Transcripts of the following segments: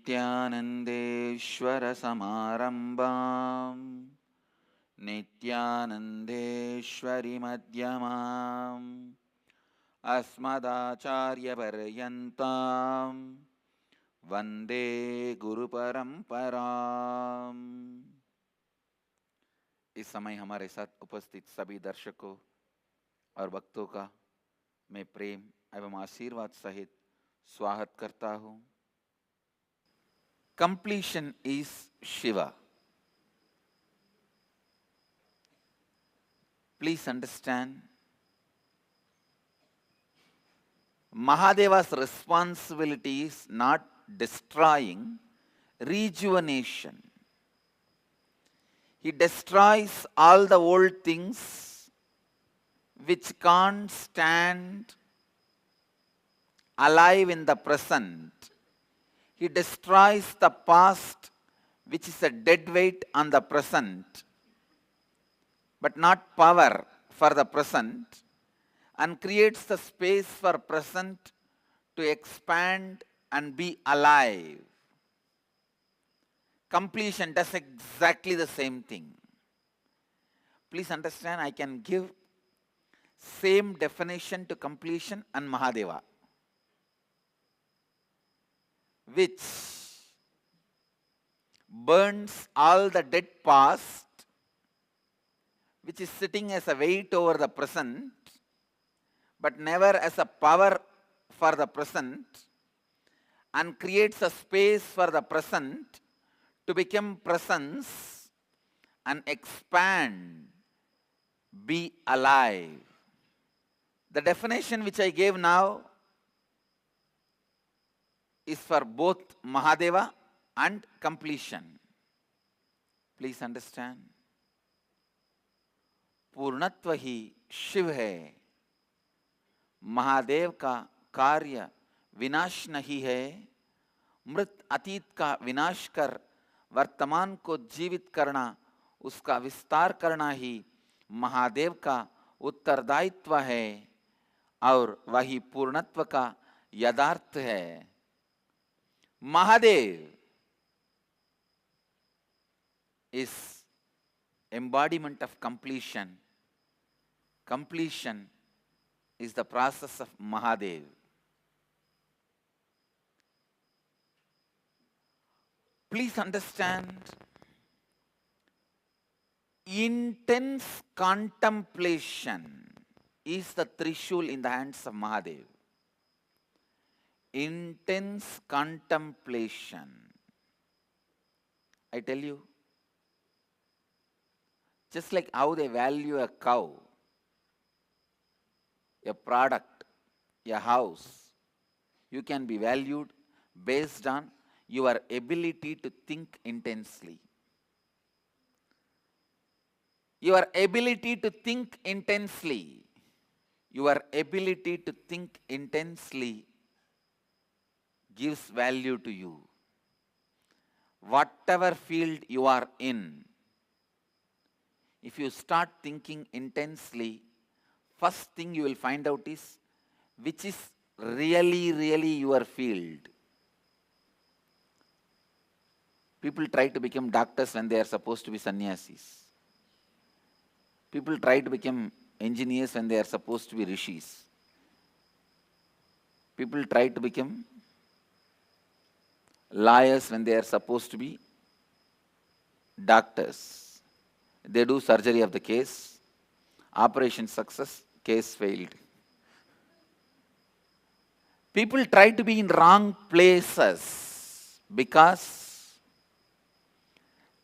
नित्यानन्देश्वर समारम्भां नित्यानन्देश्वरि मध्यमाम् अस्मदाचार्यपर्यन्तां वन्दे गुरुपरम्पराम्। इस समय हमारे साथ उपस्थित सभी दर्शकों और भक्तों का मैं प्रेम एवं आशीर्वाद सहित स्वागत करता हूँ। Completion is Shiva. Please understand, Mahadeva's responsibility is not destroying, rejuvenation. He destroys all the old things which can't stand alive in the present. He destroys the past, which is a dead weight on the present, but not power for the present, and creates the space for present to expand and be alive. Completion does exactly the same thing. Please understand, I can give same definition to completion and Mahadeva, which burns all the dead past, which is sitting as a weight over the present, but never as a power for the present, and creates a space for the present to become presence and expand, be alive. The definition which I gave now is for both Mahadeva and completion. Please understand, पूर्णत्व ही शिव है, महादेव का कार्य विनाश नहीं है। मृत अतीत का विनाश कर वर्तमान को जीवित करना, उसका विस्तार करना ही महादेव का उत्तरदायित्व है और वही पूर्णत्व का यथार्थ है। Mahadev is embodiment of completion. Completion is the process of Mahadev. Please understand, intense contemplation is the Trishul in the hands of Mahadev. Intense contemplation. I tell you, just like how they value a cow, a product, a house, you can be valued based on your ability to think intensely. Your ability to think intensely. Your ability to think intensely gives value to you. Whatever field you are in, if you start thinking intensely, first thing you will find out is which is really your field. People try to become doctors when they are supposed to be sannyasis. People try to become engineers when they are supposed to be rishis. People try to become lawyers when they are supposed to be doctors. They do surgery of the case, operation success, case failed. People try to be in wrong places because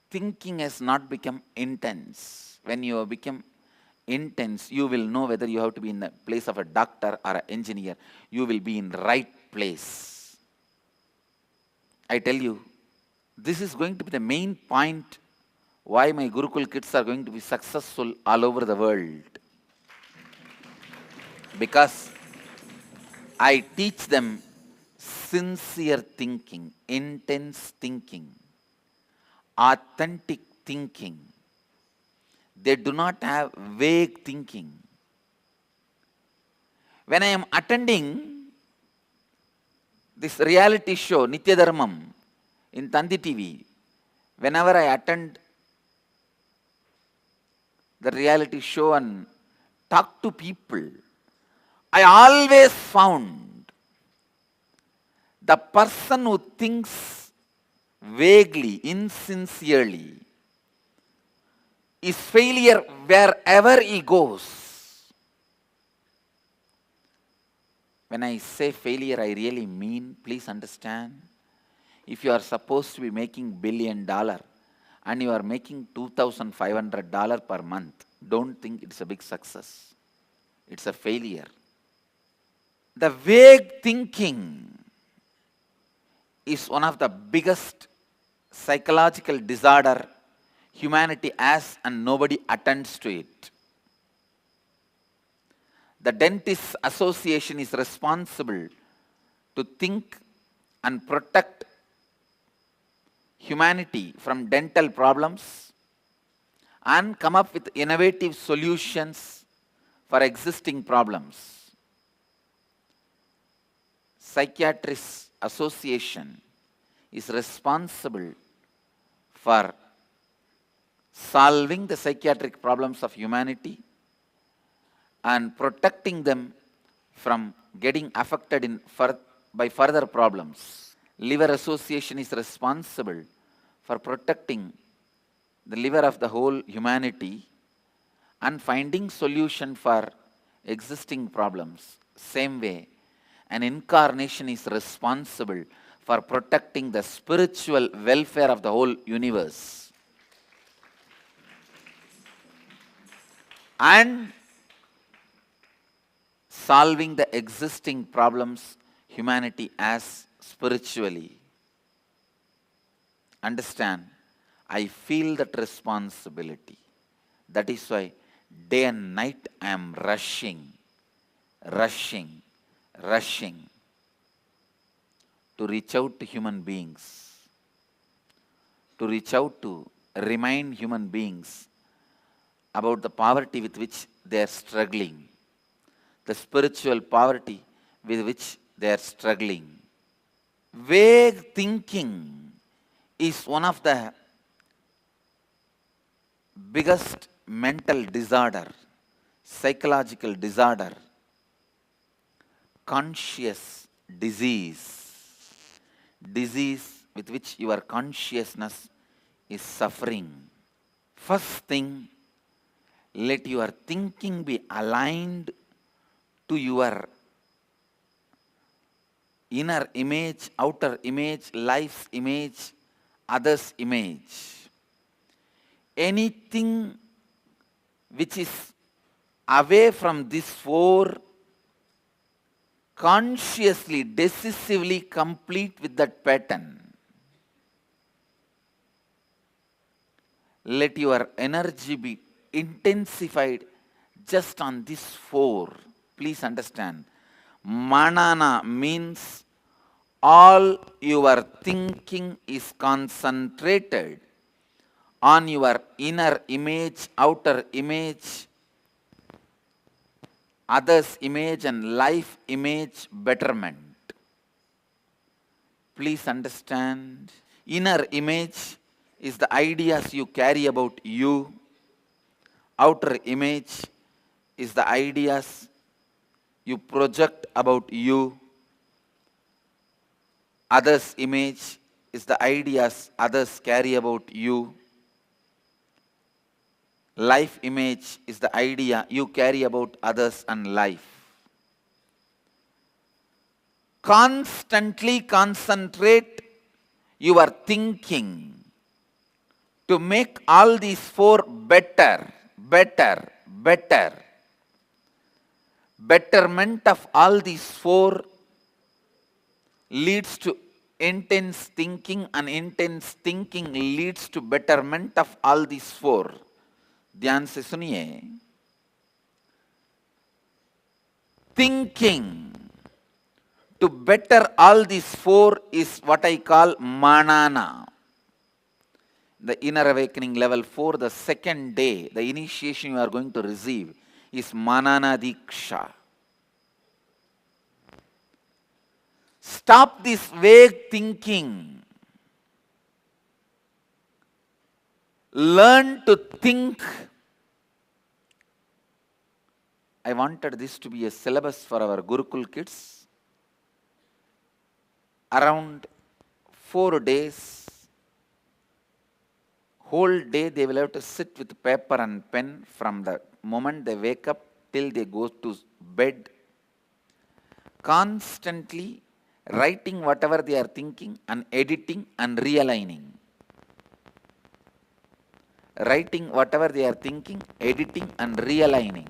thinking has not become intense. When you have become intense, you will know whether you have to be in the place of a doctor or an engineer. You will be in the right place. I tell you, this is going to be the main point why my Gurukul kids are going to be successful all over the world. Because I teach them sincere thinking, intense thinking, authentic thinking. They do not have vague thinking. When I am attending this reality show, Nitya Dharmam, in Tandi TV, whenever I attend the reality show and talk to people, I always found the person who thinks vaguely, insincerely, is failure wherever he goes. When I say failure, I really mean, please understand, if you are supposed to be making $1 billion and you are making $2,500 per month, don't think it's a big success. It's a failure. The vague thinking is one of the biggest psychological disorder humanity has, and nobody attends to it. The Dentists Association is responsible to think and protect humanity from dental problems and come up with innovative solutions for existing problems. Psychiatrists Association is responsible for solving the psychiatric problems of humanity and protecting them from getting affected by further problems. Liver Association is responsible for protecting the liver of the whole humanity and finding solution for existing problems. Same way, an incarnation is responsible for protecting the spiritual welfare of the whole universe. And solving the existing problems humanity has spiritually. Understand, I feel that responsibility. That is why day and night I am rushing to reach out to human beings, to reach out to remind human beings about the poverty with which they are struggling, the spiritual poverty with which they are struggling. Vague thinking is one of the biggest mental disorder, psychological disorder, conscious disease with which your consciousness is suffering. First thing, let your thinking be aligned to your inner image, outer image, life's image, others' image. Anything which is away from these four, consciously, decisively complete with that pattern. Let your energy be intensified just on these four. Please understand. Manana means all your thinking is concentrated on your inner image, outer image, others' image and life image betterment. Please understand. Inner image is the ideas you carry about you. Outer image is the ideas you project about you. Others' image is the ideas others carry about you. Life image is the idea you carry about others and life. Constantly concentrate your thinking to make all these four better. Betterment of all these four leads to intense thinking, and intense thinking leads to betterment of all these four. ध्यान से सुनिए. Thinking to better all these four is what I call manana. The inner awakening level 4, the second day, the initiation you are going to receive is manana diksha. Stop this vague thinking. Learn to think. I wanted this to be a syllabus for our Gurukul kids. Around 4 days, whole day they will have to sit with paper and pen from the moment they wake up till they go to bed, constantly writing whatever they are thinking and editing and realigning. Writing whatever they are thinking, editing and realigning.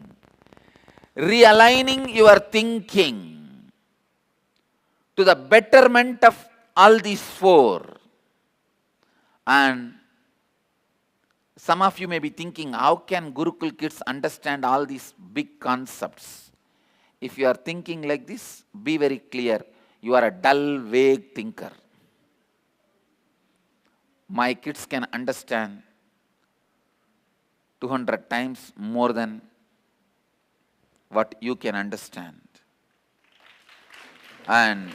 Realigning your thinking to the betterment of all these four. And some of you may be thinking, how can Gurukul kids understand all these big concepts? If you are thinking like this, be very clear. You are a dull, vague thinker. My kids can understand 200 times more than what you can understand. And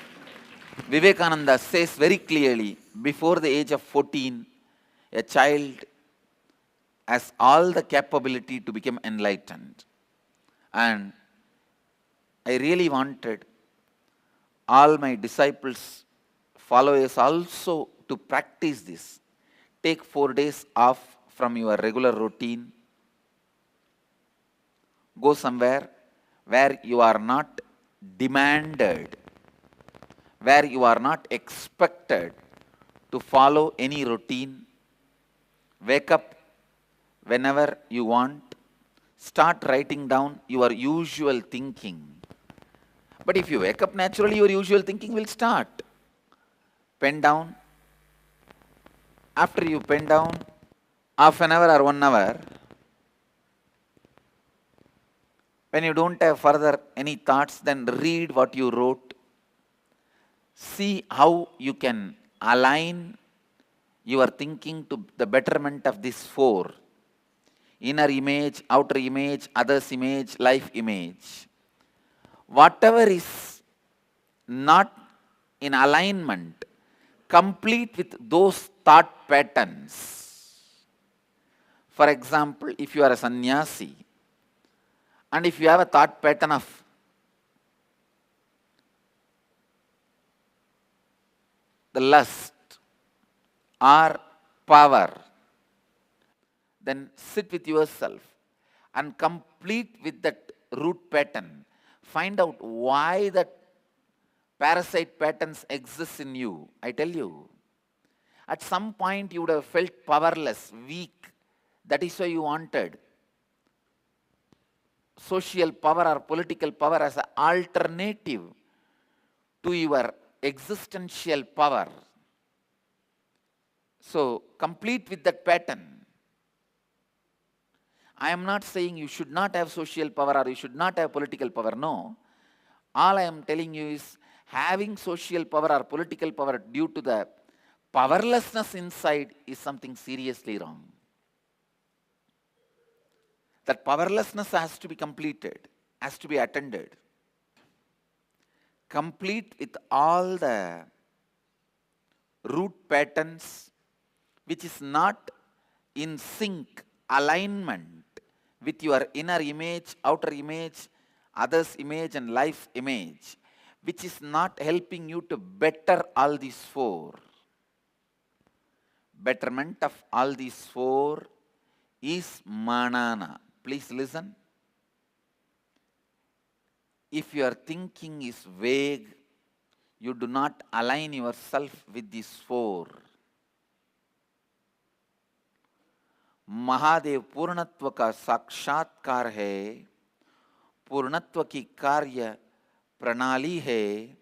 Vivekananda says very clearly, before the age of 14, a child has all the capability to become enlightened. And I really wanted all my disciples, followers also to practice this. Take 4 days off from your regular routine. Go somewhere where you are not demanded, where you are not expected to follow any routine. Wake up whenever you want. Start writing down your usual thinking. But if you wake up naturally, your usual thinking will start. Pen down. After you pen down, half an hour or 1 hour, when you don't have further any thoughts, then read what you wrote. See how you can align your thinking to the betterment of these four. Inner image, outer image, others image, life image. Whatever is not in alignment, complete with those thought patterns. For example, if you are a sannyasi, and if you have a thought pattern of the lust or power, then sit with yourself and complete with that root pattern. Find out why that parasite patterns exist in you. I tell you, at some point you would have felt powerless, weak. That is why you wanted social power or political power as an alternative to your existential power. So, complete with that pattern. I am not saying you should not have social power or you should not have political power. No. All I am telling you is having social power or political power due to the powerlessness inside is something seriously wrong. That powerlessness has to be completed, has to be attended. Complete with all the root patterns which is not in sync, alignment with your inner image, outer image, others image and life image, which is not helping you to better all these four. Betterment of all these four is manana. Please listen. If your thinking is vague, you do not align yourself with these four. Mahadev पूर्णत्व का साक्षात्कार है, पूर्णत्व की कार्य प्रणाली है,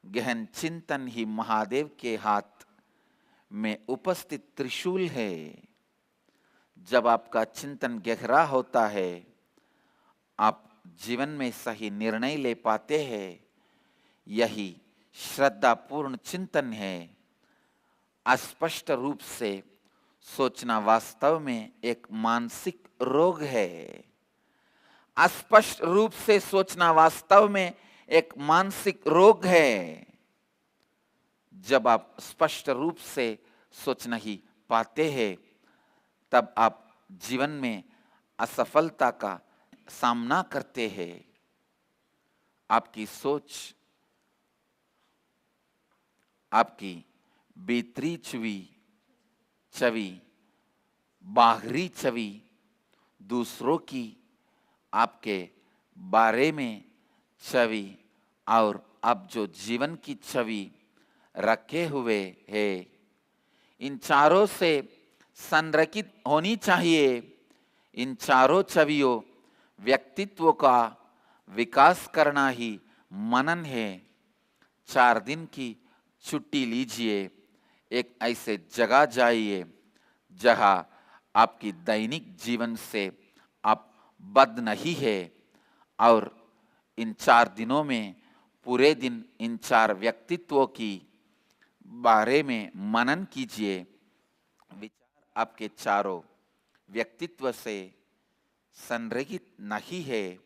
गहन चिंतन ही महादेव के हाथ में उपस्थित त्रिशूल है। जब आपका चिंतन गहरा होता है, आप जीवन में सही निर्णय ले पाते हैं। यही श्रद्धापूर्ण चिंतन है। अस्पष्ट रूप से सोचना वास्तव में एक मानसिक रोग है। अस्पष्ट रूप से सोचना वास्तव में एक मानसिक रोग है। जब आप स्पष्ट रूप से सोच नहीं पाते हैं, तब आप जीवन में असफलता का सामना करते हैं। आपकी सोच, आपकी भीतरी छवि, बाहरी छवि, दूसरों की आपके बारे में छवि और आप जो जीवन की छवि रखे हुए हैं, इन चारों से संरेखित होनी चाहिए। इन चारों छवियों व्यक्तित्व का विकास करना ही मनन है। 4 दिन की छुट्टी लीजिए, एक ऐसे जगह जाइए जहां आपकी दैनिक जीवन से आप बद्ध नहीं है, और इन 4 दिनों में पूरे दिन इन 4 व्यक्तित्वों की बारे में मनन कीजिए। विचार आपके चारों व्यक्तित्व से संरेखित नहीं है,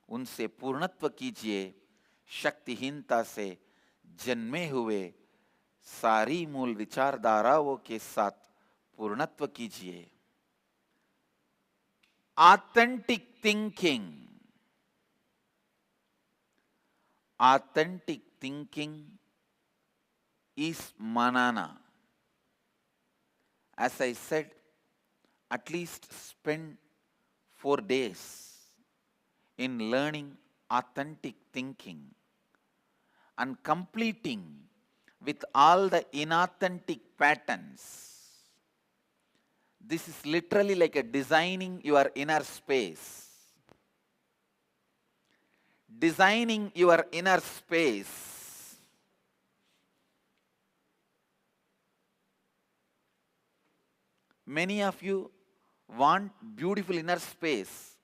उनसे पूर्णत्व कीजिए। शक्तिहीनता से जन्मे हुए सारी मूल विचारधाराओं के साथ पूर्णत्व कीजिए। Authentic thinking. Authentic thinking is manana. As I said, at least spend 4 days in learning authentic thinking and completing with all the inauthentic patterns. This is literally like a designing your inner space. Designing your inner space. Many of you want beautiful inner space,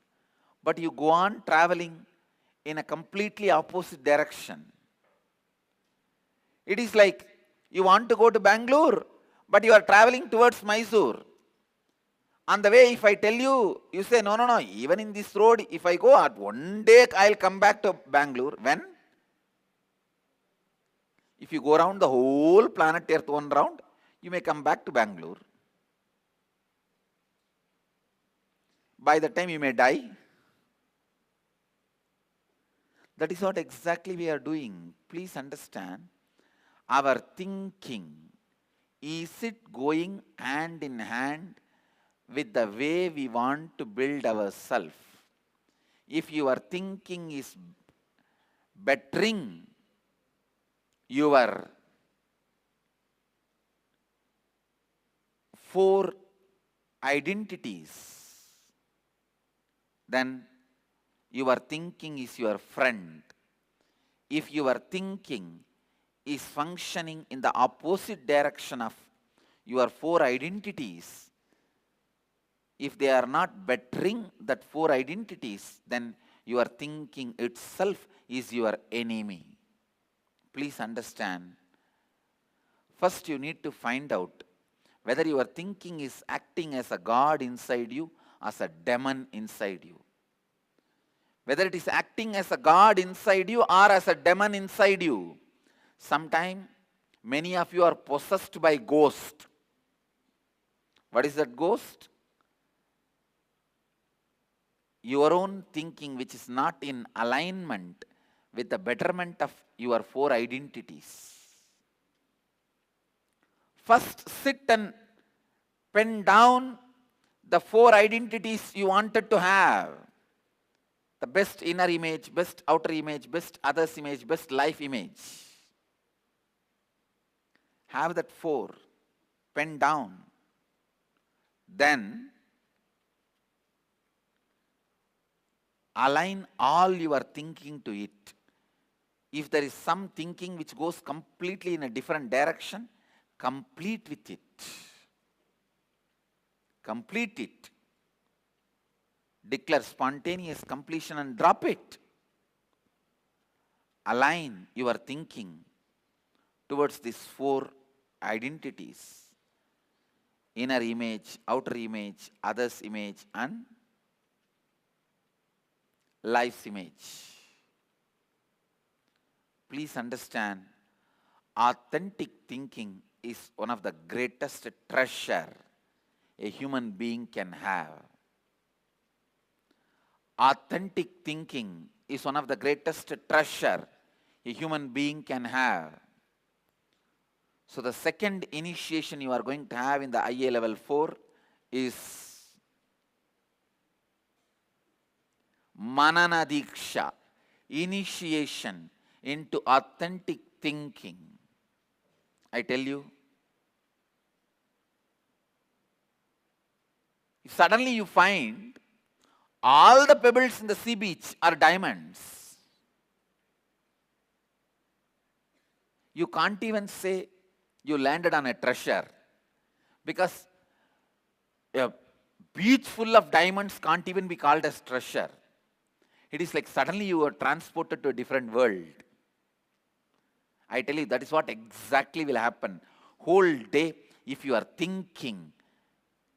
but you go on traveling in a completely opposite direction. It is like you want to go to Bangalore, but you are traveling towards Mysore. On the way, if I tell you, you say, no, no, no, even in this road, if I go out, one day I'll come back to Bangalore. When? If you go around the whole planet Earth one round, you may come back to Bangalore. By the time you may die. That is what exactly we are doing. Please understand, our thinking, is it going hand in hand with the way we want to build ourselves? If your thinking is bettering your 4 identities, then your thinking is your friend. If your thinking is functioning in the opposite direction of your 4 identities, if they are not bettering that 4 identities, then your thinking itself is your enemy. Please understand. First, you need to find out whether your thinking is acting as a God inside you, as a demon inside you. Whether it is acting as a God inside you or as a demon inside you. Sometimes, many of you are possessed by ghost. What is that ghost? Your own thinking which is not in alignment with the betterment of your 4 identities. First, sit and pen down the 4 identities you wanted to have. The best inner image, best outer image, best others image, best life image. Have that 4 pen down. Then align all your thinking to it. If there is some thinking which goes completely in a different direction, complete with it. Complete it. Declare spontaneous completion and drop it. Align your thinking towards these 4 identities. Inner image, outer image, others image, and life's image. Please understand, authentic thinking is one of the greatest treasure a human being can have. Authentic thinking is one of the greatest treasure a human being can have. So the second initiation you are going to have in the IA level 4 is Manana Diksha, initiation into authentic thinking. I tell you, if suddenly you find all the pebbles in the sea beach are diamonds, you can't even say you landed on a treasure, because a beach full of diamonds can't even be called as treasure. It is like suddenly you are transported to a different world. I tell you, that is what exactly will happen. Whole day, if your thinking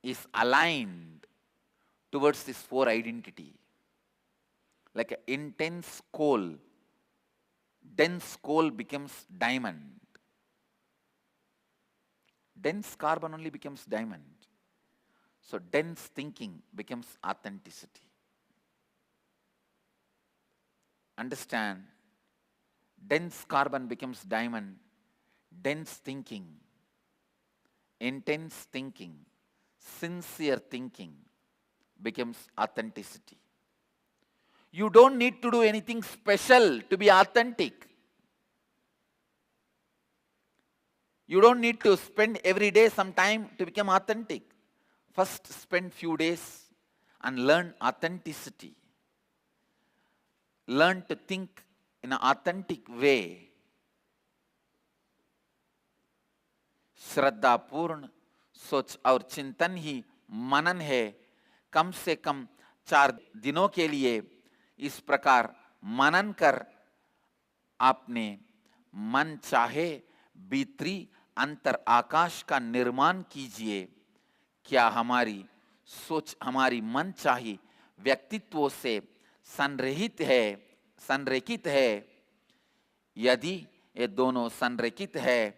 is aligned towards this 4 identity, like an intense coal, dense coal becomes diamond. Dense carbon only becomes diamond. So dense thinking becomes authenticity. Understand? Dense carbon becomes diamond. Dense thinking, intense thinking, sincere thinking becomes authenticity. You don't need to do anything special to be authentic. You don't need to spend every day some time to become authentic. First, spend few days and learn authenticity. Learn to think in an authentic way. श्रद्धा पूर्ण सोच और चिंतन ही मनन है. कम से कम 4 दिनों के लिए इस प्रकार मनन कर आपने मन चाहे भीतरी अंतर आकाश का निर्माण कीजिए. क्या हमारी सोच, हमारी मन चाही व्यक्तित्वों से संरेखित है? यदि ये दोनों संरेखित है,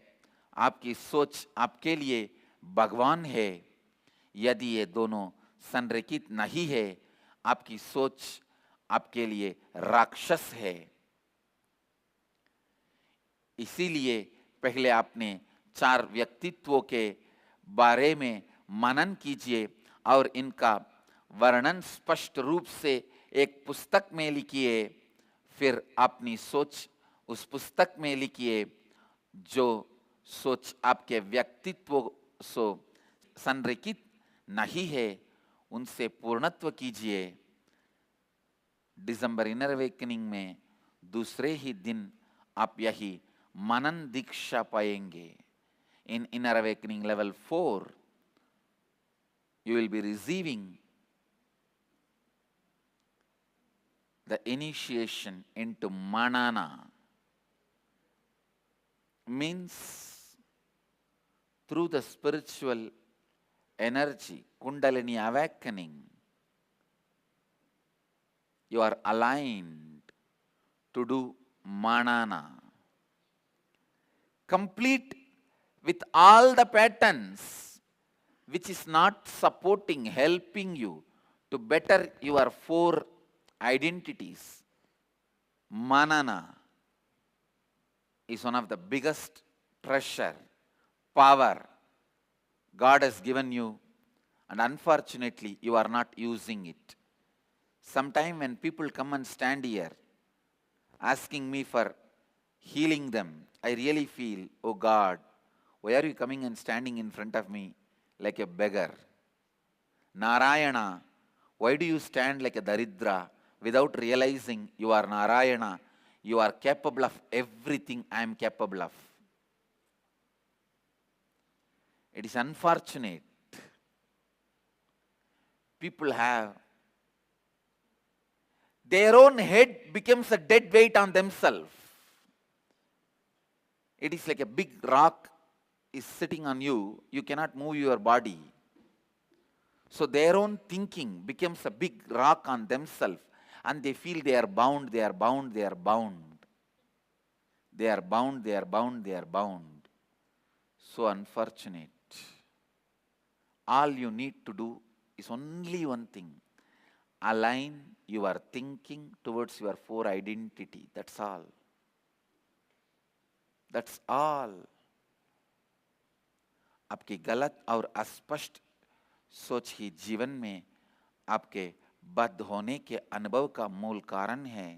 आपकी सोच आपके लिए भगवान है. यदि ये दोनों संरेखित नहीं है, आपकी सोच आपके लिए राक्षस है. इसीलिए पहले आपने 4 व्यक्तित्वों के बारे में मनन कीजिए और इनका वर्णन स्पष्ट रूप से एक पुस्तक में लिखिए. फिर अपनी सोच उस पुस्तक में लिखिए. जो सोच आपके व्यक्तित्व से संरेखित नहीं है, उनसे पूर्णत्व कीजिए. दिसंबर इनर अवेकनिंग में दूसरे ही दिन आप यही मनन दीक्षा पाएंगे. In inner awakening level 4, you will be receiving the initiation into manana. Means through the spiritual energy, Kundalini awakening, you are aligned to do manana. Complete with all the patterns which is not supporting, helping you to better your 4 identities. Manana is one of the biggest treasure, power God has given you, and unfortunately you are not using it. Sometime when people come and stand here asking me for healing them, I really feel, oh God, why are you coming and standing in front of me like a beggar? Narayana, why do you stand like a Daridra without realizing you are Narayana? You are capable of everything I am capable of. It is unfortunate. People have their own head becomes a dead weight on themselves. It is like a big rock is sitting on you. You cannot move your body. So their own thinking becomes a big rock on themselves, and they feel they are bound, they are bound, they are bound. They are bound, they are bound, they are bound. So unfortunate. all you need to do is only one thing. Align your thinking towards your 4 identity. That's all. That's all. आपकी गलत और अस्पष्ट सोच ही जीवन में आपके बद्ध होने के अनुभव का मूल कारण है।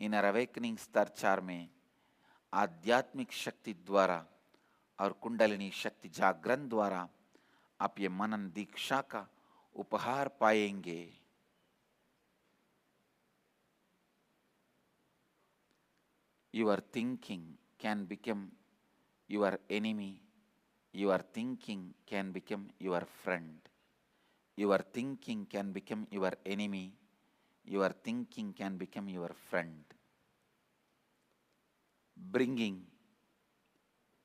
इनर अवेकनिंग स्तर 4 में आध्यात्मिक शक्ति द्वारा और कुंडलिनी शक्ति जागरण द्वारा आप ये मनन दीक्षा का उपहार पाएंगे। Your thinking can become your enemy. Your thinking can become your friend. Your thinking can become your enemy. Your thinking can become your friend. Bringing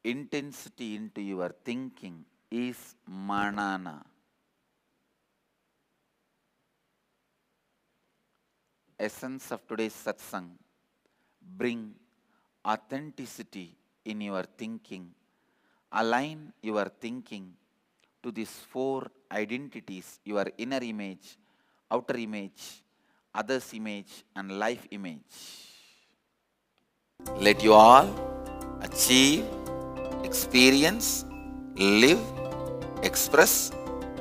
intensity into your thinking is manana. Essence of today's satsang: bring authenticity in your thinking. Align your thinking to these 4 identities: your inner image, outer image, others image, and life image. Let you all achieve, experience, live, express,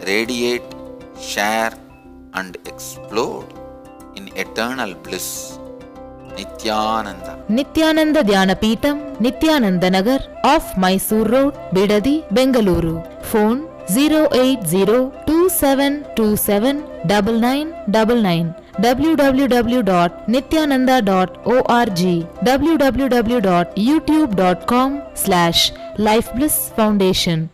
radiate, share, and explode in eternal bliss. Nithyananda. Nithyananda Dhyanapitham, Nithyananda Nagar, off Mysore Road, Bidadi, Bengaluru. Phone 08027279999. www.nithyananda.org. www.youtube.com/Life Bliss Foundation.